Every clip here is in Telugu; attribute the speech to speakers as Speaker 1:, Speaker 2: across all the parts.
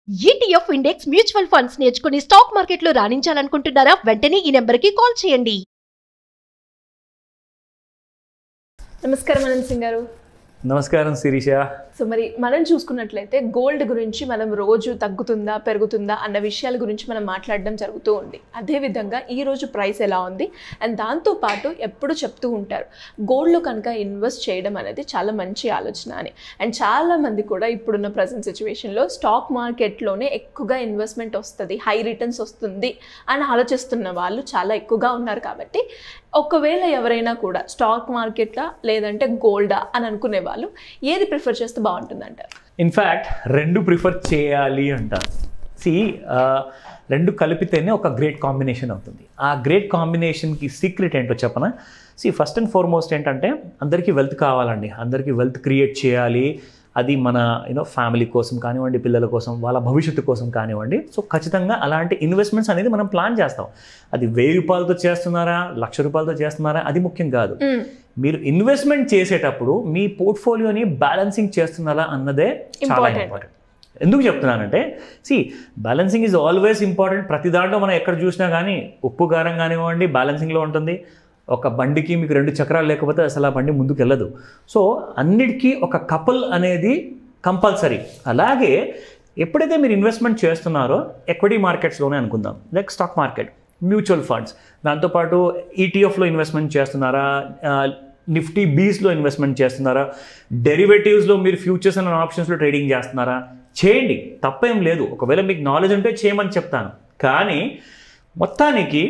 Speaker 1: ETF ఇండెక్స్ మ్యూచువల్ ఫండ్స్ నేర్చుకుని స్టాక్ మార్కెట్లో రాణించాలనుకుంటున్నారా? వెంటనే ఈ నెంబర్కి కాల్ చేయండి.
Speaker 2: నమస్కారం అనంత్ సింగ్ గారు.
Speaker 3: నమస్కారం శిరీష.
Speaker 2: సో మరి మనం చూసుకున్నట్లయితే గోల్డ్ గురించి మనం రోజు తగ్గుతుందా పెరుగుతుందా అన్న విషయాల గురించి మనం మాట్లాడడం జరుగుతూ ఉంది. అదేవిధంగా ఈరోజు ప్రైస్ ఎలా ఉంది అండ్ దాంతోపాటు ఎప్పుడు చెప్తూ ఉంటారు గోల్డ్లో కనుక ఇన్వెస్ట్ చేయడం అనేది చాలా మంచి ఆలోచన అని. అండ్ చాలామంది కూడా ఇప్పుడున్న ప్రజెంట్ సిచ్యువేషన్లో స్టాక్ మార్కెట్లోనే ఎక్కువగా ఇన్వెస్ట్మెంట్ వస్తుంది, హై రిటర్న్స్ వస్తుంది అని ఆలోచిస్తున్న వాళ్ళు చాలా ఎక్కువగా ఉన్నారు. కాబట్టి ఒకవేళ ఎవరైనా కూడా స్టాక్ మార్కెట్లా లేదంటే గోల్డా అని అనుకునే వాళ్ళు ఏది ప్రిఫర్ చేస్తే బాగుంటుందంటారు?
Speaker 3: ఇన్ఫ్యాక్ట్ రెండు ప్రిఫర్ చేయాలి అంటారు. రెండు కలిపితేనే ఒక గ్రేట్ కాంబినేషన్ అవుతుంది. ఆ గ్రేట్ కాంబినేషన్కి సీక్రెట్ ఏంటో చెప్పనా? ఫస్ట్ అండ్ ఫార్మోస్ట్ ఏంటంటే అందరికీ వెల్త్ కావాలండి. అందరికీ వెల్త్ క్రియేట్ చేయాలి. అది మన ఫ్యామిలీ కోసం కానివ్వండి, పిల్లల కోసం, వాళ్ళ భవిష్యత్తు కోసం కానివ్వండి. సో ఖచ్చితంగా అలాంటి ఇన్వెస్ట్మెంట్స్ అనేది మనం ప్లాన్ చేస్తాం. అది 1000 రూపాయలతో చేస్తున్నారా, 1,00,000 రూపాయలతో చేస్తున్నారా, అది ముఖ్యం కాదు. మీరు ఇన్వెస్ట్మెంట్ చేసేటప్పుడు మీ పోర్ట్ఫోలియోని బ్యాలెన్సింగ్ చేస్తున్నారా అన్నదే చాలా ఇంపార్టెంట్. ఎందుకు చెప్తున్నానంటే బ్యాలెన్సింగ్ ఈజ్ ఆల్వేస్ ఇంపార్టెంట్. ప్రతి దాంట్లో మనం ఎక్కడ చూసినా కానీ ఉప్పు కారం కానివ్వండి బ్యాలెన్సింగ్లో ఉంటుంది. ఒక బండికి మీకు 2 చక్రాలు లేకపోతే అసలు ఆ బండి ముందుకు వెళ్ళదు. సో అన్నిటికీ ఒక కపుల్ అనేది కంపల్సరీ. అలాగే ఎప్పుడైతే మీరు ఇన్వెస్ట్మెంట్ చేస్తున్నారో ఎక్విటీ మార్కెట్స్లోనే అనుకుందాం, like stock market, mutual funds, దాంతోపాటు ఈటీఎఫ్లో ఇన్వెస్ట్మెంట్ చేస్తున్నారా, నిఫ్టీ బీస్లో ఇన్వెస్ట్మెంట్ చేస్తున్నారా, డెరివేటివ్స్లో మీరు ఫ్యూచర్స్ అండ్ ఆప్షన్స్లో ట్రేడింగ్ చేస్తున్నారా, చేయండి, తప్పేం లేదు. ఒకవేళ మీకు నాలెడ్జ్ ఉంటే చేయమని చెప్తాను. కానీ మొత్తానికి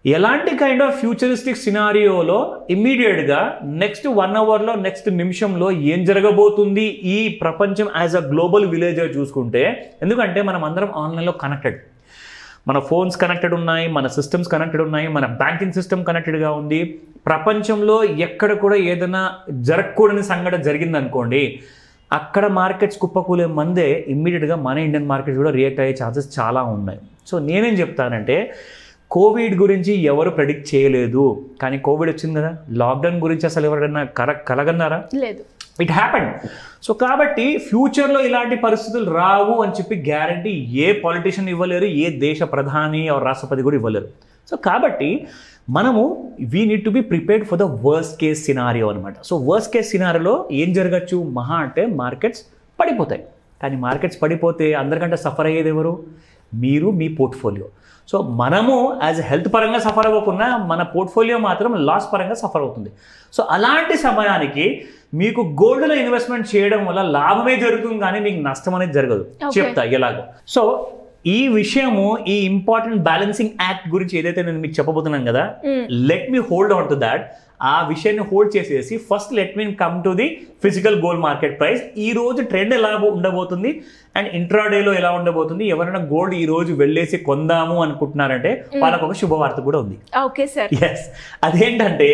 Speaker 3: ఎలాంటి కైండ్ ఆఫ్ ఫ్యూచరిస్టిక్ సినారియోలో ఇమ్మీడియట్గా నెక్స్ట్ 1 అవర్లో నెక్స్ట్ నిమిషంలో ఏం జరగబోతుంది ఈ ప్రపంచం యాజ్ అ గ్లోబల్ విలేజర్ చూసుకుంటే, ఎందుకంటే మనం అందరం ఆన్లైన్లో కనెక్టెడ్, మన ఫోన్స్ కనెక్టెడ్ ఉన్నాయి, మన సిస్టమ్స్ కనెక్టెడ్ ఉన్నాయి, మన బ్యాంకింగ్ సిస్టమ్ కనెక్టెడ్గా ఉంది. ప్రపంచంలో ఎక్కడ కూడా ఏదైనా జరగకూడని సంఘటన జరిగిందనుకోండి, అక్కడ మార్కెట్స్ కుప్పకూలే మందే ఇమ్మీడియట్గా మన ఇండియన్ మార్కెట్ కూడా రియాక్ట్ అయ్యే ఛాన్సెస్ చాలా ఉన్నాయి. సో నేనేం చెప్తానంటే, కోవిడ్ గురించి ఎవరు ప్రెడిక్ట్ చేయలేదు, కానీ కోవిడ్ వచ్చింది కదా. లాక్డౌన్ గురించి అసలు ఎవరైనా కలగన్నారా?
Speaker 2: లేదు.
Speaker 3: It happened. సో కాబట్టి ఫ్యూచర్లో ఇలాంటి పరిస్థితులు రావు అని చెప్పి గ్యారంటీ ఏ పాలిటిషియన్ ఇవ్వలేరు, ఏ దేశ ప్రధాని రాష్ట్రపతి కూడా ఇవ్వలేరు. సో కాబట్టి మనము we need to be prepared for the worst case scenario అనమాట. సో వర్స్ట్ కేస్ సినారియోలో ఏం జరగచ్చు మహా అంటే మార్కెట్స్ పడిపోతాయి. కానీ మార్కెట్స్ పడిపోతే అందరికంటే సఫర్ అయ్యేది ఎవరు? మీరు, మీ పోర్ట్ఫోలియో. సో మనము యాజ్ హెల్త్ పరంగా సఫర్ అవ్వకుండా మన పోర్ట్ఫోలియో మాత్రం లాస్ పరంగా సఫర్ అవుతుంది. సో అలాంటి సమయానికి మీకు గోల్డ్లో ఇన్వెస్ట్మెంట్ చేయడం వల్ల లాభమే జరుగుతుంది, కానీ మీకు నష్టం అనేది జరగదు. చెప్తా ఎలాగో. సో ఈ విషయము, ఈ ఇంపార్టెంట్ బ్యాలెన్సింగ్ యాక్ట్ గురించి ఏదైతే నేను మీకు చెప్పబోతున్నాను కదా, let me hold on to that. ఆ విషయాన్ని హోల్డ్ చేసేసి first let me come to the physical gold market price. ఈ రోజు ట్రెండ్ ఎలా ఉండబోతుంది అండ్ ఇంట్రాడేలో ఎలా ఉండబోతుంది. ఎవరైనా గోల్డ్ ఈ రోజు వెళ్ళేసి కొందాము అనుకుంటున్నారంటే వాళ్ళకు ఒక శుభవార్త కూడా ఉంది.
Speaker 2: Okay sir.
Speaker 3: ఎస్, అదేంటంటే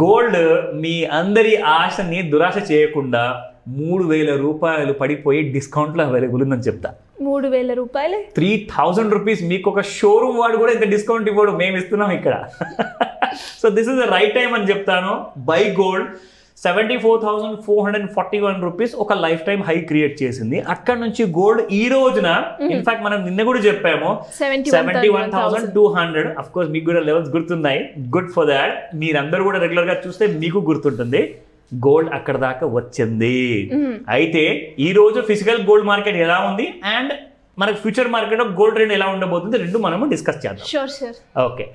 Speaker 3: గోల్డ్ మీ అందరి ఆశని దురాశ చేయకుండా 3,000 రూపాయలు పడిపోయి డిస్కౌంట్లో అవైలబుల్ ఉందని చెప్తా.
Speaker 2: 3,000 రూపాయలు,
Speaker 3: 3,000 రూపీస్. మీకు ఒక షోరూమ్ వాడు కూడా ఇంత డిస్కౌంట్ ఇవ్వడు, మేము ఇస్తున్నాం ఇక్కడ. So this is the right time అని చెప్తాను. బై గోల్డ్ 74,441 రూపీస్ ఒక లైఫ్ టైం హై క్రియేట్ చేసింది. అక్కడ నుంచి గోల్డ్ ఈ రోజున ఇన్ఫాక్ట్ మనం నిన్న కూడా చెప్పాము 71,200. అఫ్ కోర్స్ మీకు కూడా లెవెల్స్ గుర్తున్నాయి. Good for that. మీరందరూ కూడా రెగ్యులర్ గా చూస్తే మీకు గుర్తుంటుంది గోల్డ్ అక్కడ దాకా వచ్చింది. అయితే ఈ రోజు ఫిజికల్ గోల్డ్ మార్కెట్ ఎలా ఉంది అండ్ మనకు ఫ్యూచర్ మార్కెట్ గోల్డ్ ట్రెండ్ ఎలా ఉండబోతుంది రెండు మనము డిస్కస్ చేద్దాం. ఓకే.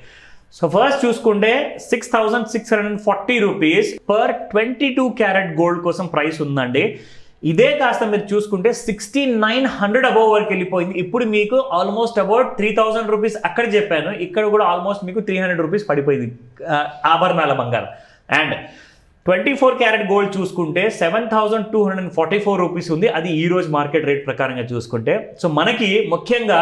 Speaker 3: సో ఫస్ట్ చూసుకుంటే 6,640 రూపీస్ పర్ 22 క్యారెట్ గోల్డ్ కోసం ప్రైస్ ఉందండి. ఇదే కాస్త మీరు చూసుకుంటే 6,900 అబౌవ్ వరకు వెళ్ళిపోయింది. ఇప్పుడు మీకు ఆల్మోస్ట్ అబౌట్ 3,000 రూపీస్ అక్కడ చెప్పాను, ఇక్కడ కూడా ఆల్మోస్ట్ మీకు 300 రూపీస్ పడిపోయింది ఆభరణాల బంగారం. అండ్ 24 క్యారెట్ గోల్డ్ చూసుకుంటే 7,244 రూపీస్ ఉంది. అది ఈ రోజు మార్కెట్ రేట్ ప్రకారంగా చూసుకుంటే. సో మనకి ముఖ్యంగా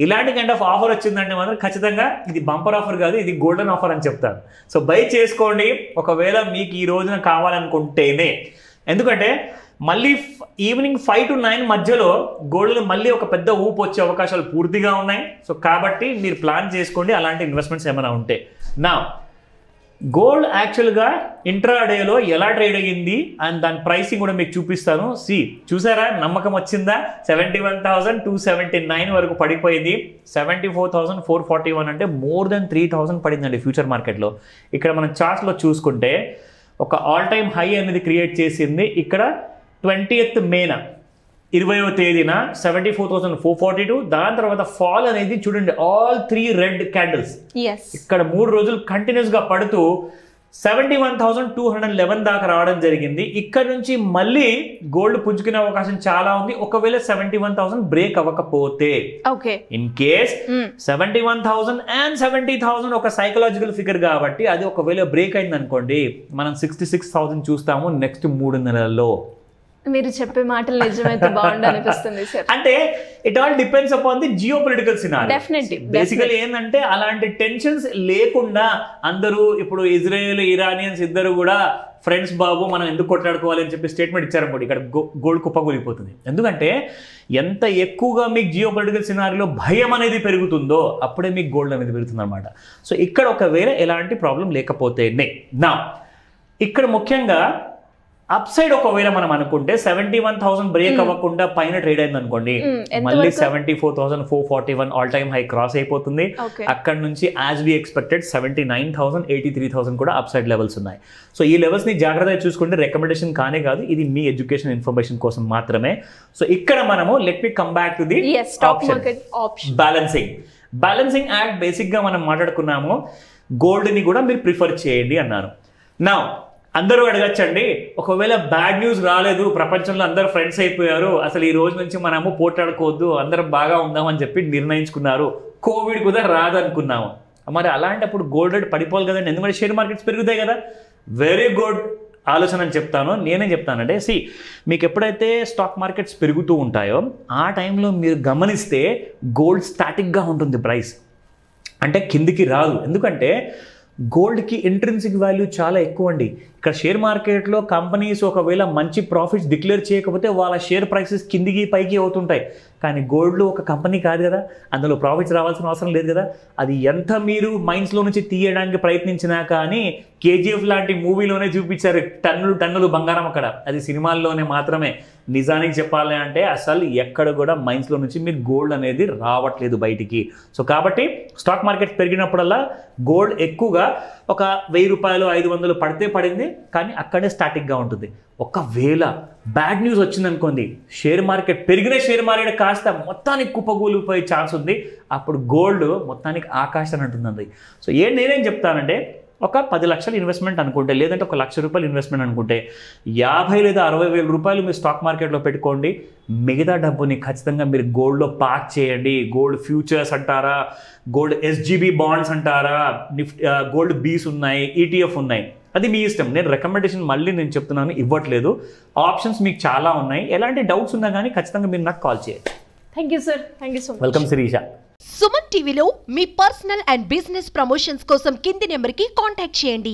Speaker 3: ఇలాంటి కైండ్ ఆఫ్ ఆఫర్ వచ్చిందంటే మాత్రం ఖచ్చితంగా ఇది బంపర్ ఆఫర్ కాదు, ఇది గోల్డెన్ ఆఫర్ అని చెప్తాను. సో బై చేసుకోండి ఒకవేళ మీకు ఈ రోజున కావాలనుకుంటేనే. ఎందుకంటే మళ్ళీ ఈవినింగ్ 5 to 9 మధ్యలో గోల్డ్లో మళ్ళీ ఒక పెద్ద ఊపు వచ్చే అవకాశాలు పూర్తిగా ఉన్నాయి. సో కాబట్టి మీరు ప్లాన్ చేసుకోండి అలాంటి ఇన్వెస్ట్మెంట్స్ ఏమైనా ఉంటే. నా గోల్డ్ యాక్చువల్గా ఇంట్రాడేలో ఎలా ట్రేడ్ అయ్యింది అండ్ దాని ప్రైసింగ్ కూడా మీకు చూపిస్తాను. చూసారా, నమ్మకం వచ్చిందా? 71,279 వరకు పడిపోయింది. 74,441 అంటే మోర్ దెన్ 3,000 పడిందండి ఫ్యూచర్ మార్కెట్లో. ఇక్కడ మనం చార్ట్స్లో చూసుకుంటే ఒక ఆల్ టైమ్ హై అనేది క్రియేట్ చేసింది ఇక్కడ 20th మేన 20వ తేదీన 74,442. దాని తర్వాత ఫాల్ అనేది చూడండి, ఆల్ 3 రెడ్ క్యాండిల్స్ ఇక్కడ 3 రోజులు కంటిన్యూస్ గా పడుతూ 71,211 దాకా రావడం జరిగింది. ఇక్కడ నుంచి మళ్ళీ గోల్డ్ పుంజుకునే అవకాశం చాలా ఉంది ఒకవేళ 71,000 బ్రేక్ అవ్వకపోతే. ఇన్ కేస్ 71,000 అండ్ 70,000 ఒక సైకలాజికల్ ఫిగర్ కాబట్టి అది ఒకవేళ బ్రేక్ అయింది అనుకోండి, మనం 66,000 చూస్తాము నెక్స్ట్ 3 నెలల్లో.
Speaker 2: మీరు చెప్పే మాటలు నిజమైతే బాగుండు అనిపిస్తుంది సార్.
Speaker 3: అంటే it all depends upon the geo political scenario.
Speaker 2: Definitely
Speaker 3: basically ఏంటంటే అలాంటి టెన్షన్స్ లేకుండా అందరూ ఇప్పుడు ఇజ్రాయెల్ ఇరానియన్స్ ఇద్దరు కూడా ఫ్రెండ్స్ బాబు మనం ఎందుకు కొట్లాడుకోవాలి అని చెప్పి స్టేట్మెంట్ ఇచ్చారనుకోండి, ఇక్కడ గోల్డ్ కుప్పకూలిపోతుంది. ఎందుకంటే ఎంత ఎక్కువగా మీకు జియో పొలిటికల్ సినారియోలో భయం అనేది పెరుగుతుందో అప్పుడే మీకు గోల్డ్ అనేది పెరుగుతుంది అనమాట. సో ఇక్కడ ఒకవేళ ఎలాంటి ప్రాబ్లం లేకపోతేనే నా ఇక్కడ ముఖ్యంగా అప్ సైడ్ ఒకవేళ మనం అనుకుంటే 71,000 బ్రేక్ అవ్వకుండా పైన ట్రేడ్ అయింది అనుకోండి, మళ్ళీ 74,441 ఆల్ టైమ్ హై క్రాస్ అయిపోతుంది. అక్కడ నుంచి యాజ్ వి ఎక్స్పెక్టెడ్ 79,000, 83,000 కూడా అప్ సైడ్ లెవెల్స్ ఉన్నాయి. సో ఈ లెవెల్స్ ని జాగ్రత్తగా చూసుకుంటే రికమెండేషన్ కానే కాదు, ఇది మీ ఎడ్యుకేషన్ ఇన్ఫర్మేషన్ కోసం మాత్రమే. సో ఇక్కడ మనము let me come back to the balancing act. Basic గా మనం మాట్లాడుకున్నాము, గోల్డ్ ని కూడా మీరు ప్రిఫర్ చేయండి అన్నాను. నా అందరూ అడగచ్చండి, ఒకవేళ బ్యాడ్ న్యూస్ రాలేదు, ప్రపంచంలో అందరూ ఫ్రెండ్స్ అయిపోయారు, అసలు ఈ రోజు నుంచి మనము పోట్లాడుకోవద్దు, అందరం బాగా ఉందామని చెప్పి నిర్ణయించుకున్నారు, కోవిడ్ కూడా రాదనుకున్నాము, మరి అలాంటప్పుడు గోల్డ్ రేట్ పడిపోవాలి కదండి, ఎందుకంటే షేర్ మార్కెట్స్ పెరుగుతాయి కదా. వెరీ గుడ్ ఆలోచన అని చెప్తాను. నేనేం చెప్తానంటే మీకు ఎప్పుడైతే స్టాక్ మార్కెట్స్ పెరుగుతూ ఉంటాయో ఆ టైంలో మీరు గమనిస్తే గోల్డ్ స్టాటిక్గా ఉంటుంది, ప్రైస్ అంటే కిందికి రాదు. ఎందుకంటే గోల్డ్కి ఇంట్రిన్సిక్ వాల్యూ చాలా ఎక్కువ అండి. ఇక్కడ షేర్ మార్కెట్లో కంపెనీస్ ఒకవేళ మంచి ప్రాఫిట్స్ డిక్లేర్ చేయకపోతే వాళ్ళ షేర్ ప్రైసెస్ కిందికి పైకి అవుతుంటాయి. కానీ గోల్డ్లో ఒక కంపెనీ కాదు కదా, అందులో ప్రాఫిట్స్ రావాల్సిన అవసరం లేదు కదా. అది ఎంత మీరు మైండ్స్లో నుంచి తీయడానికి ప్రయత్నించినా కానీ కేజీఎఫ్ లాంటి మూవీలోనే చూపించారు టన్నులు టన్నులు బంగారం, అక్కడ అది సినిమాల్లోనే మాత్రమే. నిజానికి చెప్పాలి అంటే అసలు ఎక్కడ కూడా మైండ్స్లో నుంచి మీరు గోల్డ్ అనేది రావట్లేదు బయటికి. సో కాబట్టి స్టాక్ మార్కెట్ పెరిగినప్పుడల్లా గోల్డ్ ఎక్కువగా ఒక 1,000 రూపాయలు 500 పడితే పడింది, కానీ అక్కడే స్టాటిక్గా ఉంటుంది. ఒకవేళ బ్యాడ్ న్యూస్ వచ్చిందనుకోండి, షేర్ మార్కెట్ పెరిగిన షేర్ మార్కెట్ కాస్త మొత్తానికి కుప్పగూలిపోయే ఛాన్స్ ఉంది, అప్పుడు గోల్డ్ మొత్తానికి ఆకాశాన్ని అంటుందండి. సో నేనేం చెప్తానంటే ఒక 10 లక్షలు ఇన్వెస్ట్మెంట్ అనుకుంటే, లేదంటే ఒక ₹1,00,000 ఇన్వెస్ట్మెంట్ అనుకుంటే 50 లేదా 60,000 రూపాయలు మీరు స్టాక్ మార్కెట్లో పెట్టుకోండి. మిగతా డబ్బుని ఖచ్చితంగా మీరు గోల్డ్లో పార్క్ చేయండి. గోల్డ్ ఫ్యూచర్స్ అంటారా, గోల్డ్ SGB బాండ్స్ అంటారా, గోల్డ్ బీస్ ఉన్నాయి, ETF ఉన్నాయి, అది మీ ఇష్టం. నేను రికమెండేషన్ మళ్ళీ నేను చెప్తున్నాను, ఇవ్వట్లేదు. ఆప్షన్స్ మీకు చాలా ఉన్నాయి. ఎలాంటి డౌట్స్ ఉన్నా కానీ ఖచ్చితంగా మీరు నాకు కాల్ చేయండి.
Speaker 2: Thank you sir, thank you so much.
Speaker 3: Welcome Shirisha.
Speaker 1: Suman టీవీలో మీ పర్సనల్ అండ్ బిజినెస్ ప్రమోషన్స్ కోసం కింది నెంబర్కి కాంటాక్ట్ చేయండి.